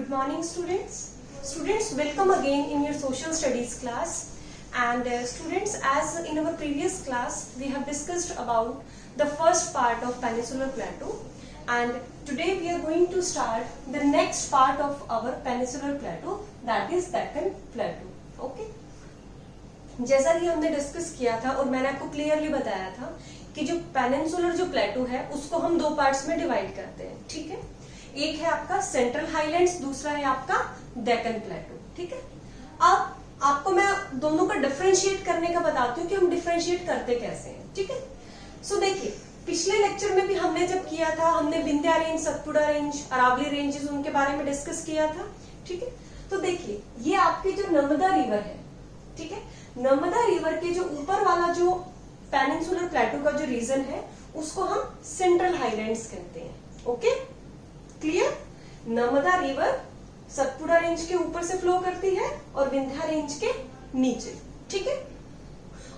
Good morning, students. Students, welcome again in your social studies class. And students, as in our previous class, we have discussed about the first part of Peninsular Plateau. And today we are going to start the next part of our Peninsular Plateau, that is Deccan Plateau. Okay? जैसा कि हमने discuss किया था और मैंने आपको clearly बताया था कि जो पेनिनसुलर जो प्लेटो है उसको हम दो पार्ट्स में डिवाइड करते हैं. ठीक है, एक है आपका सेंट्रल हाईलैंड्स, दूसरा है आपका डेक्कन प्लेटो. ठीक है, अब आपको मैं दोनों का डिफरेंशिएट करने का बताती हूँ कि हम डिफरेंशिएट करते कैसे हैं. ठीक है, सो देखिए पिछले लेक्चर में भी हमने जब किया था, हमने Vindhya range, Satpura range, Aravalli ranges उनके बारे में डिस्कस किया था. ठीक है, तो देखिए ये आपकी जो नर्मदा रिवर है, ठीक है, नर्मदा रिवर के जो ऊपर वाला जो पेनिनसुलर प्लेटो का जो रीजन है उसको हम सेंट्रल हाईलैंड्स कहते हैं. Okay, clear? Narmada river Satpura range के ऊपर से फ्लो करती है और विंध्या रेंज के नीचे. ठीक है,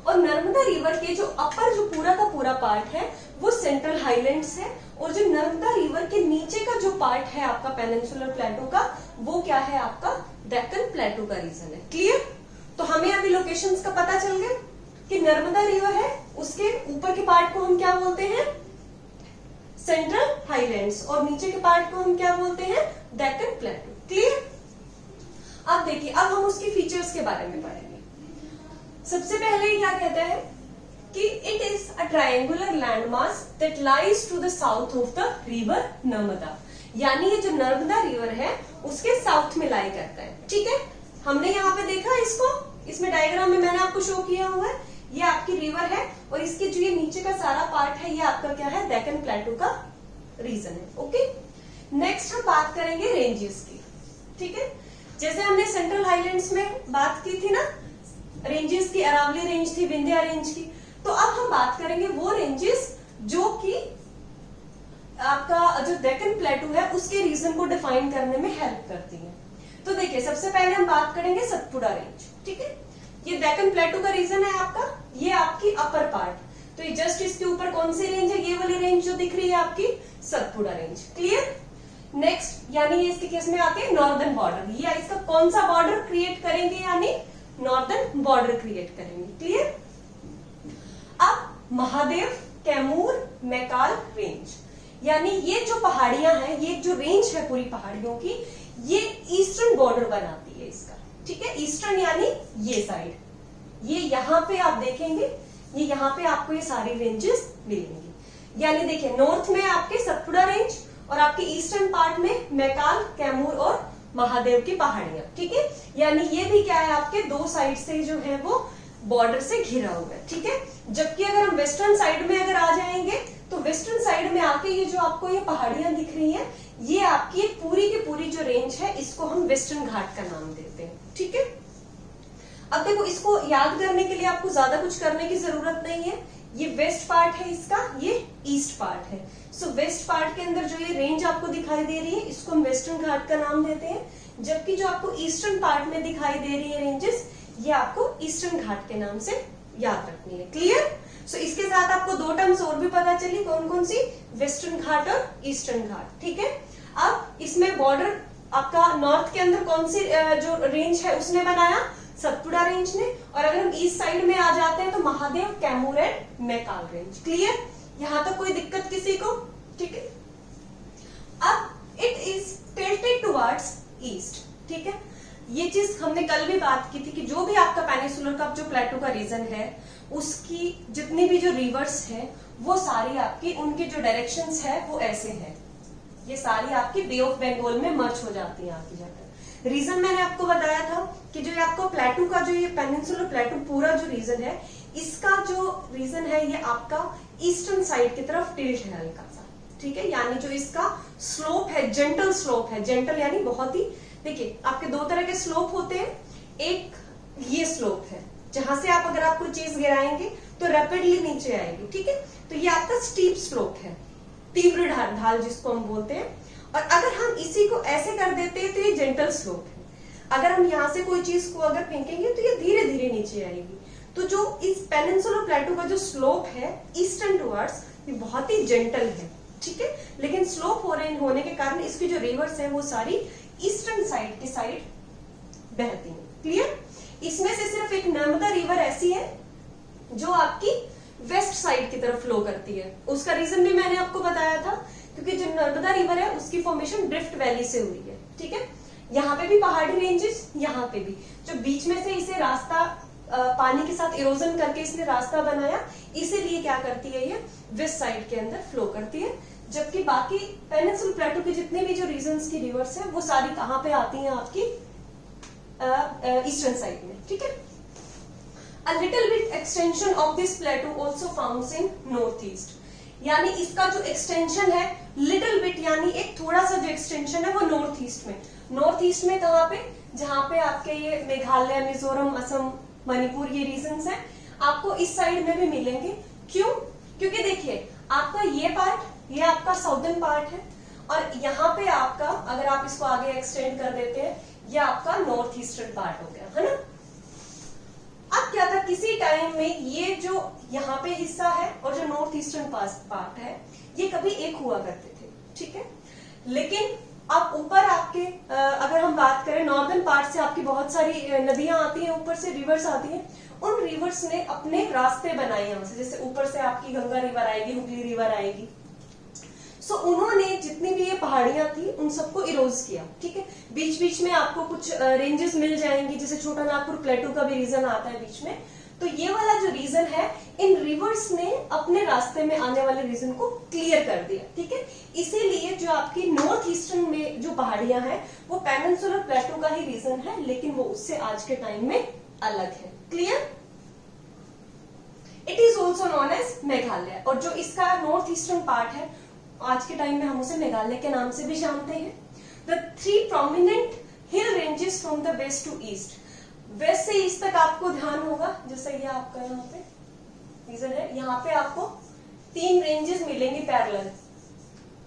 और नर्मदा रिवर के जो अपर जो पूरा का पूरा पार्ट है वो सेंट्रल हाईलैंड्स है, और जो नर्मदा रिवर के नीचे का जो पार्ट है आपका पेनिनसुलर प्लेटो का वो क्या है, आपका डेक्कन प्लेटो का रीजन है. क्लियर? तो हमें अभी लोकेशंस का पता चल गया कि नर्मदा रिवर है, उसके ऊपर के पार्ट को हम क्या बोलते हैं, सेंट्रल हाईलैंड्स, और नीचे के पार्ट को हम क्या बोलते हैं, डेक्कन प्लेटो. क्लियर? अब देखिए, अब हम उसकी फीचर्स के बारे में पढ़ेंगे. सबसे पहले क्या कहता है कि it is a triangular landmass that lies to the south of the river Narmada. यानी ये जो नर्मदा रिवर है उसके साउथ में लाई करता है. ठीक है, हमने यहाँ पे देखा इसको, इसमें डायग्राम में मैंने आपको शो किया हुआ है, ये आपकी रिवर है और इसके जो ये नीचे का सारा पार्ट है ये आपका क्या है, डेक्कन प्लेटो का रीजन है. ओके, नेक्स्ट हम बात करेंगे रेंजेस की. ठीक है, जैसे हमने सेंट्रल हाईलैंड्स में बात की थी ना रेंजेस की, अरावली रेंज थी, विंध्या रेंज की, तो अब हम बात करेंगे वो रेंजेस जो कि आपका जो डेक्कन प्लेटो है उसके रीजन को डिफाइन करने में हेल्प करती है. तो देखिए सबसे पहले हम बात करेंगे सतपुड़ा रेंज. ठीक है, ये डेक्कन प्लेटो का रीजन है आपका, ये आपकी अपर पार्ट, तो ये जस्ट इसके ऊपर कौन सी रेंज है, ये वाली रेंज जो दिख रही है आपकी सतपुड़ा रेंज. क्लियर? नेक्स्ट यानी ये इसके केस में आती है नॉर्दर्न बॉर्डर, ये इसका कौन सा बॉर्डर क्रिएट करेंगे, यानी नॉर्दर्न बॉर्डर क्रिएट करेंगे. क्लियर? अब महादेव, कैमूर, मैकाल रेंज, यानी ये जो पहाड़ियां हैं, ये जो रेंज है पूरी पहाड़ियों की, ये ईस्टर्न बॉर्डर बनाती है इसका. ठीक है, ईस्टर्न यानी ये साइड, ये यहाँ पे आप देखेंगे, ये यहाँ पे आपको ये सारी रेंजेस मिलेंगी. यानी देखिए नॉर्थ में आपके सतपुड़ा रेंज और आपके ईस्टर्न पार्ट में मैकाल, कैमूर और महादेव की पहाड़ियां. ठीक है, यानी ये भी क्या है, आपके दो साइड से जो है वो बॉर्डर से घिरा हुआ है. ठीक है, जबकि अगर हम वेस्टर्न साइड में अगर आ जाएंगे तो वेस्टर्न साइड में आके ये जो आपको ये पहाड़ियां दिख रही हैं, ये आपकी पूरी की पूरी जो रेंज है इसको हम वेस्टर्न घाट का नाम देते हैं. ठीक है, अब देखो इसको याद करने के लिए आपको ज्यादा कुछ करने की जरूरत नहीं है. ये वेस्ट पार्ट है इसका, ये ईस्ट पार्ट है. सो वेस्ट पार्ट के अंदर जो ये रेंज आपको दिखाई दे रही है इसको हम वेस्टर्न घाट का नाम देते हैं, जबकि जो आपको ईस्टर्न पार्ट में दिखाई दे रही है रेंजेस, ये आपको ईस्टर्न घाट के नाम से याद रखनी है. क्लियर? सो इसके साथ आपको दो टर्म्स और भी पता चली, कौन कौन सी, वेस्टर्न घाट और ईस्टर्न घाट. ठीक है, अब इसमें बॉर्डर आपका नॉर्थ के अंदर कौन सी जो रेंज है उसने बनाया, सतपुड़ा रेंज ने, और अगर हम ईस्ट साइड में आ जाते हैं तो Mahadev, Kaimur and Maikal range. Clear? यहां तक कोई दिक्कत किसी को? ठीक है, अब it is tilted towards east. ठीक है, ये चीज हमने कल भी बात की थी कि जो भी आपका पेनिनसुलर का जो प्लेटो का रीजन है उसकी जितनी भी जो रिवर्स है वो सारी आपकी उनके जो डायरेक्शंस है वो ऐसे है, ये सारी आपकी बे ऑफ बंगाल में मर्ज हो जाती है आगे जाकर. रीजन मैंने आपको बताया था कि जो आपको प्लेटो का जो ये पेनिनसुलर प्लेटो पूरा जो रीजन है इसका जो रीजन है ये आपका ईस्टर्न साइड की तरफ टिल्ट है हल्का सा. ठीक है, यानी जो इसका स्लोप है, जेंटल स्लोप है, जेंटल यानी बहुत ही, देखिए आपके दो तरह के स्लोप होते हैं, एक ये स्लोप है जहां से आप अगर आप कोई चीज गिराएंगे तो रैपिडली नीचे आएगी. ठीक है, तो ये आपका स्टीप स्लोप है, तीव्र ढाल जिसको हम बोलते हैं, और अगर हम इसी को ऐसे कर देते हैं तो ये जेंटल स्लोप है. अगर हम यहाँ से कोई चीज को अगर फेंकेंगे तो ये धीरे धीरे नीचे आएगी. तो जो इस पेनिनसुलर प्लेटो का जो स्लोप है ईस्टर्न टुवर्ड्स, ये बहुत ही जेंटल है. ठीक है, लेकिन स्लोप होने के कारण इसकी जो रिवर्स है वो सारी ईस्टर्न साइड की साइड बहती है। क्लियर? इसमें से सिर्फ एक नर्मदा रिवर ऐसी है जो आपकी वेस्ट साइड की तरफ फ्लो करती है। उसका रीजन भी मैंने आपको बताया था, क्योंकि जो नर्मदा रिवर है उसकी फॉर्मेशन ड्रिफ्ट वैली से हुई है। ठीक है, यहाँ पे भी पहाड़ी रेंजेस, यहाँ पे भी, जो बीच में से इसे रास्ता पानी के साथ इरोजन करके इसने रास्ता बनाया, इसीलिए क्या करती है ये वेस्ट साइड के अंदर फ्लो करती है। जबकि बाकी पेनिनसुलर प्लेटो के जितने भी जो रीजन्स की रिवर्स है वो सारी कहाँ पे आती हैं आपकी ईस्टर्न साइड में। ठीक है, A little bit extension of this plateau also found in northeast, यानी इसका जो एक्सटेंशन है लिटिल बिट, यानी एक थोड़ा सा जो एक्सटेंशन है वो नॉर्थ ईस्ट में। नॉर्थ ईस्ट में कहाँ पे? जहाँ पे आपके ये मेघालय, मिजोरम, असम, मणिपुर ये रीजन्स हैं, आपको इस साइड में भी मिलेंगे। क्यों? क्योंकि देखिए आपका ये पार्ट, ये आपका साउदर्न पार्ट है, और यहाँ पे आपका, अगर आप इसको आगे एक्सटेंड कर देते हैं, ये आपका नॉर्थ ईस्टर्न पार्ट हो गया, है ना। अब क्या था, किसी टाइम में ये जो यहाँ पे हिस्सा है और जो नॉर्थ ईस्टर्न पार्ट है, ये कभी एक हुआ करते थे। ठीक है, लेकिन अब ऊपर आपके अगर हम बात करें नॉर्दर्न पार्ट से आपकी बहुत सारी नदियां आती हैं, ऊपर से रिवर्स आती हैं। उन रिवर्स ने अपने रास्ते बनाए यहाँ से, जैसे ऊपर से आपकी गंगा रिवर आएगी, हुगली रिवर आएगी। सो उन्होंने जितनी भी ये पहाड़ियां थी उन सबको इरोज किया। ठीक है, बीच बीच में आपको कुछ रेंजेस मिल जाएंगी, जैसे छोटा नागपुर प्लेटू का भी रीजन आता है बीच में। तो ये वाला जो रीजन है, इन रिवर्स ने अपने रास्ते में आने वाले रीजन को क्लियर कर दिया। ठीक है, इसीलिए जो आपकी नॉर्थ ईस्टर्न में जो पहाड़ियां हैं वो पेनिनसुलर प्लेटू का ही रीजन है, लेकिन वो उससे आज के टाइम में अलग है। Clear? It is also known as Meghalaya, और जो इसका नॉर्थ ईस्टर्न पार्ट है आज के टाइम में हम उसे मेघालय के नाम से भी जानते हैं। The 3 prominent hill ranges from the west to east, west से ईस्ट तक आपको ध्यान होगा, जैसे ये आपका यहाँ पे रीजन है, यहाँ पे आपको 3 रेंजेस मिलेंगे पैरेलल,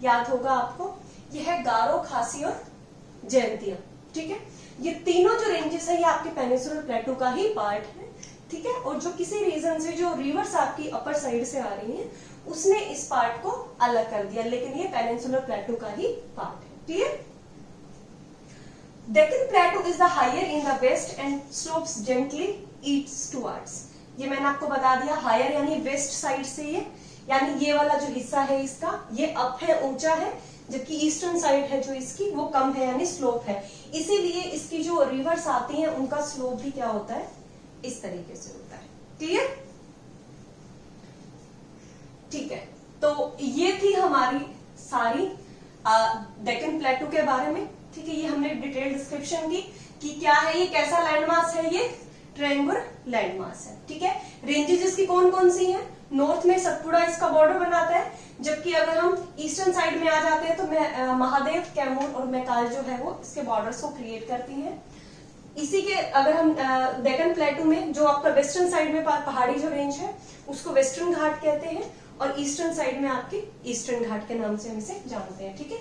याद होगा आपको, ये है गारो, खासी और जयंतिया। ठीक है, ये तीनों जो रेंजेस है ये आपके पेनिनसुलर प्लेटू का ही पार्ट है। ठीक है, और जो किसी रीजन से जो रिवर्स आपकी अपर साइड से आ रही है उसने इस पार्ट को अलग कर दिया, लेकिन ये पेनिनसुलर प्लेटू का ही पार्ट है। Clear? Deccan plateau is the higher in the west and slopes gently eastwards. ये मैंने आपको बता दिया, हायर यानी वेस्ट साइड से, ये यानी ये वाला जो हिस्सा है इसका ये अप है, ऊंचा है, जबकि ईस्टर्न साइड है जो इसकी वो कम है, यानी स्लोप है। इसीलिए इसकी जो रिवर्स आती हैं उनका स्लोप भी क्या होता है, इस तरीके से होता है। क्लियर? ठीक है, तो ये थी हमारी सारी डेक्कन प्लेटू के बारे में। ठीक है, ये हमने डिटेल डिस्क्रिप्शन की कि क्या है ये, कैसा लैंडमास है, ये ट्रायंगुलर लैंडमास है। ठीक है, रेंजेस इसकी कौन कौन सी हैं? नॉर्थ में सतपुड़ा इसका बॉर्डर बनाता है, जबकि अगर हम ईस्टर्न साइड में आ जाते हैं तो महादेव, कैमूर और मैकाल जो है वो इसके बॉर्डर्स को क्रिएट करती हैं। इसी के अगर हम डेक्कन प्लेटू में जो आपका वेस्टर्न साइड में पहाड़ी जो रेंज है उसको वेस्टर्न घाट कहते हैं, और ईस्टर्न साइड में आपके ईस्टर्न घाट के नाम से हम इसे जानते हैं। ठीक है,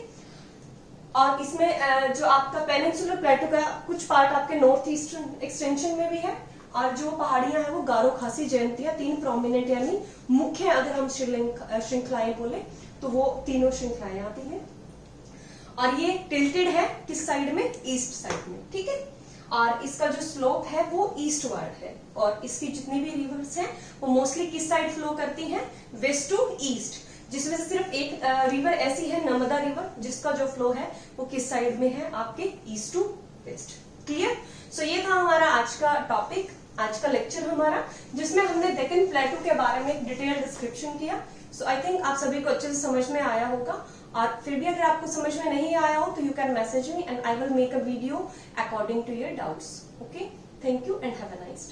और इसमें जो आपका पेनिनसुलर प्लेटू का कुछ पार्ट आपके नॉर्थ ईस्टर्न एक्सटेंशन में भी है, और जो पहाड़ियां हैं वो गारो, खासी, जयंतिया 3 प्रोमिनेंट यानी मुख्य अगर हम श्रृंखलाएं बोले तो वो तीनों श्रृंखलाएं आती हैं। और ये टिल्टेड है किस साइड में? ईस्ट साइड में। ठीक है, और इसका जो स्लोप है वो ईस्टवर्ड है, और इसकी जितनी भी रिवर्स हैं वो मोस्टली किस साइड फ्लो करती हैं? वेस्ट टू ईस्ट, जिसमें से सिर्फ एक रिवर ऐसी है नर्मदा रिवर जिसका जो फ्लो है वो किस साइड में है? आपके ईस्ट टू वेस्ट। क्लियर? सो ये था हमारा आज का टॉपिक, आज का लेक्चर हमारा, जिसमें हमने डेक्कन प्लेटू के बारे में डिटेल डिस्क्रिप्शन किया। सो आई थिंक आप सभी को अच्छे से समझ में आया होगा, और फिर भी अगर आपको समझ में नहीं आया हो तो you can message me and I will make a video according to your doubts. Okay, thank you and have a nice day.